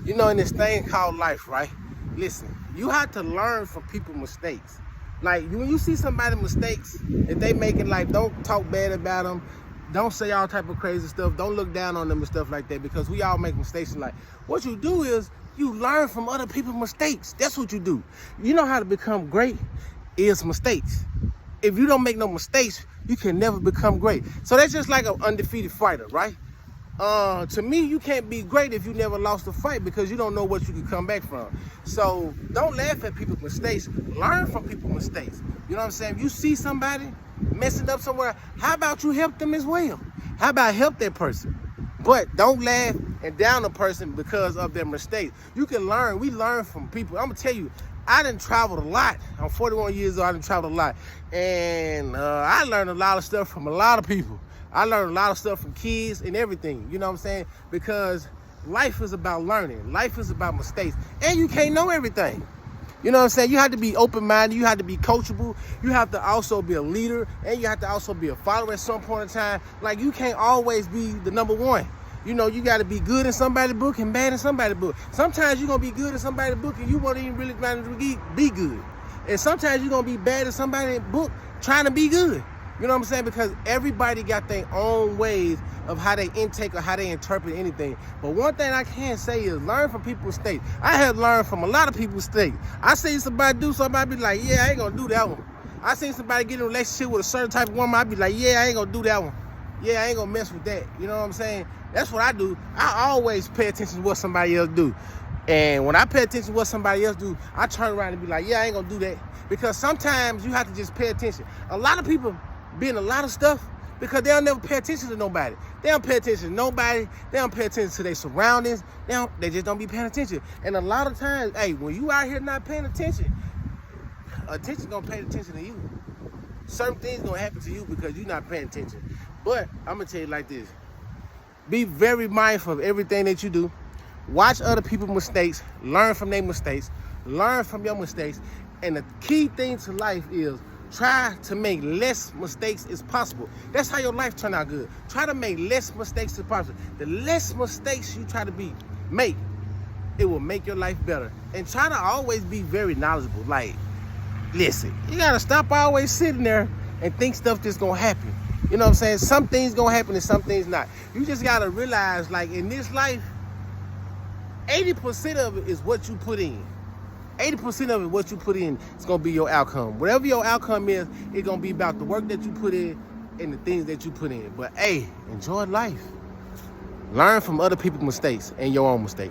You know, in this thing called life, right? Listen, you have to learn from people's mistakes. Like, when you see somebody mistakes, if they make it, like, don't talk bad about them. Don't say all type of crazy stuff. Don't look down on them and stuff like that, because we all make mistakes in life. What you do is you learn from other people's mistakes. That's what you do. You know how to become great is mistakes. If you don't make no mistakes, you can never become great. So that's just like an undefeated fighter, right? To me, you can't be great if you never lost a fight, because you don't know what you can come back from. So don't laugh at people's mistakes. Learn from people's mistakes. You know what I'm saying? If you see somebody messing up somewhere, how about you help them as well? How about help that person? But don't laugh and down a person because of their mistakes. You can learn. We learn from people. I'm going to tell you, I done traveled a lot. I'm 41 years old. I done traveled a lot. And I learned a lot of stuff from a lot of people. I learned a lot of stuff from kids and everything. You know what I'm saying? Because life is about learning. Life is about mistakes. And you can't know everything. You know what I'm saying? You have to be open-minded. You have to be coachable. You have to also be a leader. And you have to also be a follower at some point in time. Like, you can't always be the number one. You know, you got to be good in somebody's book and bad in somebody's book. Sometimes you're going to be good in somebody's book and you won't even really trying to be good. And sometimes you're going to be bad in somebody's book trying to be good. You know what I'm saying? Because everybody got their own ways of how they intake or how they interpret anything. But one thing I can say is learn from people's mistakes. I have learned from a lot of people's mistakes. I see somebody do something, I be like, yeah, I ain't going to do that one. I seen somebody get in a relationship with a certain type of woman, I be like, yeah, I ain't going to do that one. Yeah, I ain't going to mess with that. You know what I'm saying? That's what I do. I always pay attention to what somebody else do. And when I pay attention to what somebody else do, I turn around and be like, yeah, I ain't going to do that. Because sometimes you have to just pay attention. A lot of people be in a lot of stuff because they don't never pay attention to nobody. They don't pay attention to nobody. They don't pay attention to their surroundings. They just don't be paying attention. And a lot of times, hey, when you out here not paying attention, attention gonna pay attention to you. Certain things gonna happen to you because you're not paying attention. But I'm gonna tell you like this. Be very mindful of everything that you do. Watch other people's mistakes. Learn from their mistakes. Learn from your mistakes. And the key thing to life is try to make less mistakes as possible. That's how your life turn out good. Try to make less mistakes as possible. The less mistakes you try to make, it will make your life better. And try to always be very knowledgeable. Like, listen, you gotta stop always sitting there and think stuff just gonna happen. You know what I'm saying? Some things gonna happen and some things not. You just gotta realize, like, in this life, 80% of it is what you put in. 80% of it, what you put in, is going to be your outcome. Whatever your outcome is, it's going to be about the work that you put in and the things that you put in. But, hey, enjoy life. Learn from other people's mistakes and your own mistakes.